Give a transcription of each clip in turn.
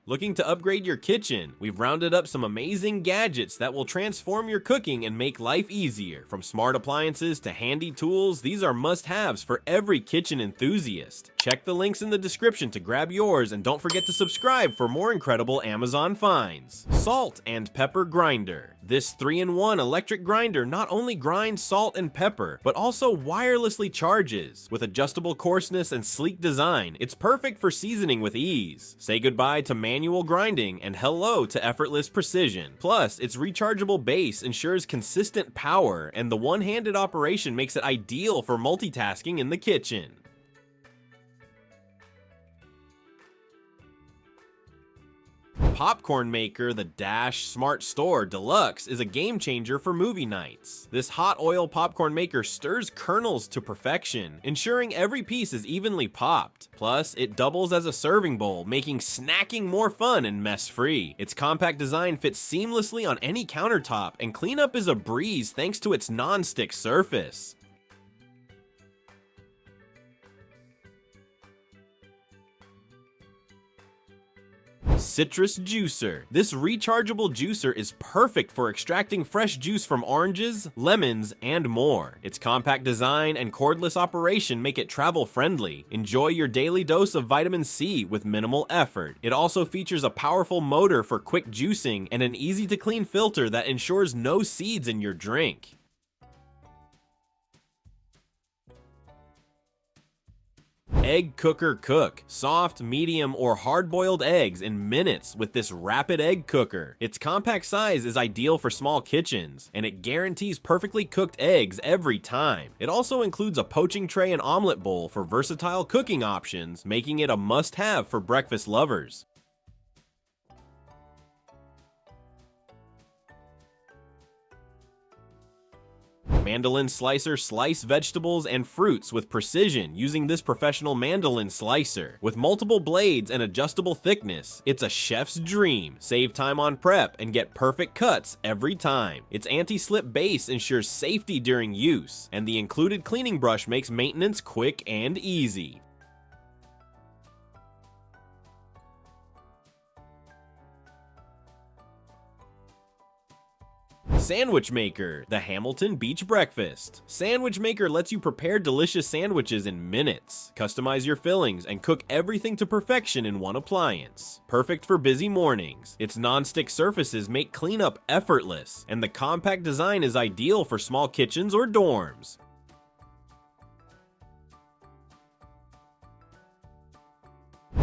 Looking to upgrade your kitchen? We've rounded up some amazing gadgets that will transform your cooking and make life easier. From smart appliances to handy tools, these are must-haves for every kitchen enthusiast. Check the links in the description to grab yours, and don't forget to subscribe for more incredible Amazon finds. Salt and pepper grinder. This 3-in-1 electric grinder not only grinds salt and pepper, but also wirelessly charges. With adjustable coarseness and sleek design, it's perfect for seasoning with ease. Say goodbye to manual grinding and hello to effortless precision. Plus, its rechargeable base ensures consistent power, and the one-handed operation makes it ideal for multitasking in the kitchen. Popcorn maker, the Dash Smart Store Deluxe, is a game changer for movie nights. This hot oil popcorn maker stirs kernels to perfection, ensuring every piece is evenly popped. Plus, it doubles as a serving bowl, making snacking more fun and mess-free. Its compact design fits seamlessly on any countertop, and cleanup is a breeze thanks to its non-stick surface. Citrus juicer. This rechargeable juicer is perfect for extracting fresh juice from oranges, lemons, and more. Its compact design and cordless operation make it travel friendly. Enjoy your daily dose of vitamin C with minimal effort. It also features a powerful motor for quick juicing and an easy to clean filter that ensures no seeds in your drink. Egg cooker cook. Soft, medium, or hard-boiled eggs in minutes with this rapid egg cooker. Its compact size is ideal for small kitchens, and it guarantees perfectly cooked eggs every time. It also includes a poaching tray and omelet bowl for versatile cooking options, making it a must-have for breakfast lovers. Mandolin slicer. Slice vegetables and fruits with precision using this professional mandolin slicer. With multiple blades and adjustable thickness, it's a chef's dream. Save time on prep and get perfect cuts every time. Its anti-slip base ensures safety during use, and the included cleaning brush makes maintenance quick and easy. Sandwich maker. The Hamilton Beach Breakfast. Sandwich maker lets you prepare delicious sandwiches in minutes. Customize your fillings and cook everything to perfection in one appliance. Perfect for busy mornings. Its non-stick surfaces make cleanup effortless, and the compact design is ideal for small kitchens or dorms.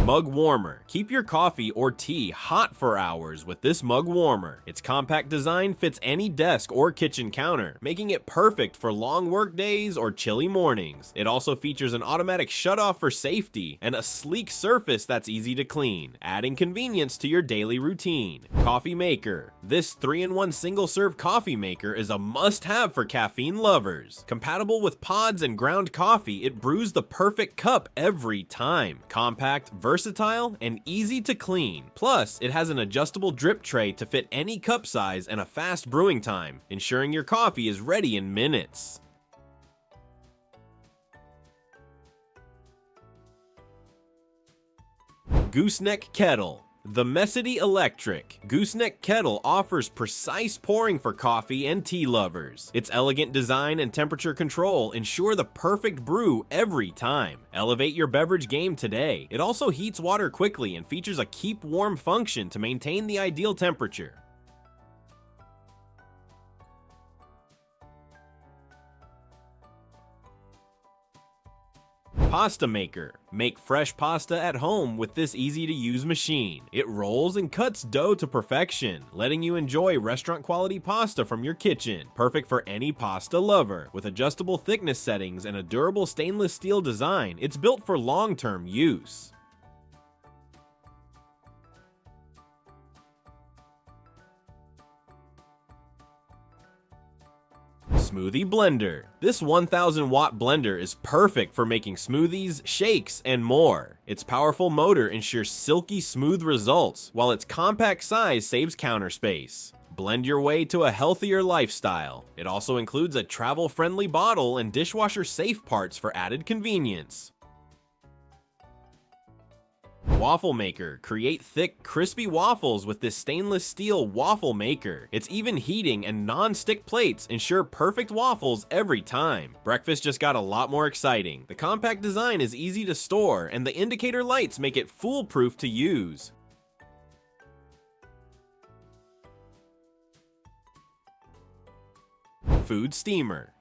Mug warmer. Keep your coffee or tea hot for hours with this mug warmer. Its compact design fits any desk or kitchen counter, making it perfect for long work days or chilly mornings. It also features an automatic shutoff for safety and a sleek surface that's easy to clean, adding convenience to your daily routine. Coffee maker. This 3-in-1 single-serve coffee maker is a must-have for caffeine lovers. Compatible with pods and ground coffee, it brews the perfect cup every time. Compact, versatile, and easy to clean. Plus, it has an adjustable drip tray to fit any cup size and a fast brewing time, ensuring your coffee is ready in minutes. Gooseneck kettle. The Messity Electric Gooseneck Kettle offers precise pouring for coffee and tea lovers. Its elegant design and temperature control ensure the perfect brew every time. Elevate your beverage game today. It also heats water quickly and features a keep warm function to maintain the ideal temperature. Pasta maker. Make fresh pasta at home with this easy-to-use machine. It rolls and cuts dough to perfection, letting you enjoy restaurant-quality pasta from your kitchen. Perfect for any pasta lover. With adjustable thickness settings and a durable stainless steel design, it's built for long-term use. Smoothie blender. This 1000-watt blender is perfect for making smoothies, shakes, and more. Its powerful motor ensures silky smooth results, while its compact size saves counter space. Blend your way to a healthier lifestyle. It also includes a travel-friendly bottle and dishwasher-safe parts for added convenience. Waffle maker. Create thick, crispy waffles with this stainless steel waffle maker. Its even heating and non-stick plates ensure perfect waffles every time. Breakfast just got a lot more exciting. The compact design is easy to store, and the indicator lights make it foolproof to use. Food steamer.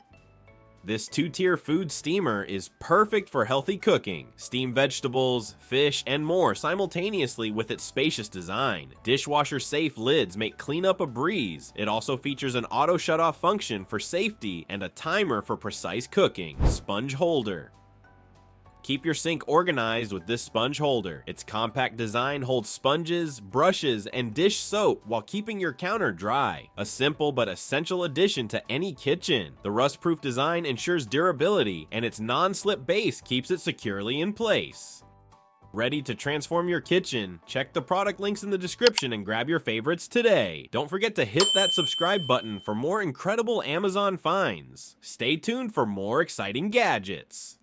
This two-tier food steamer is perfect for healthy cooking. Steam vegetables, fish, and more simultaneously with its spacious design. Dishwasher-safe lids make cleanup a breeze. It also features an auto shut-off function for safety and a timer for precise cooking. Sponge holder. Keep your sink organized with this sponge holder. Its compact design holds sponges, brushes, and dish soap while keeping your counter dry. A simple but essential addition to any kitchen. The rust-proof design ensures durability, and its non-slip base keeps it securely in place. Ready to transform your kitchen? Check the product links in the description and grab your favorites today. Don't forget to hit that subscribe button for more incredible Amazon finds. Stay tuned for more exciting gadgets.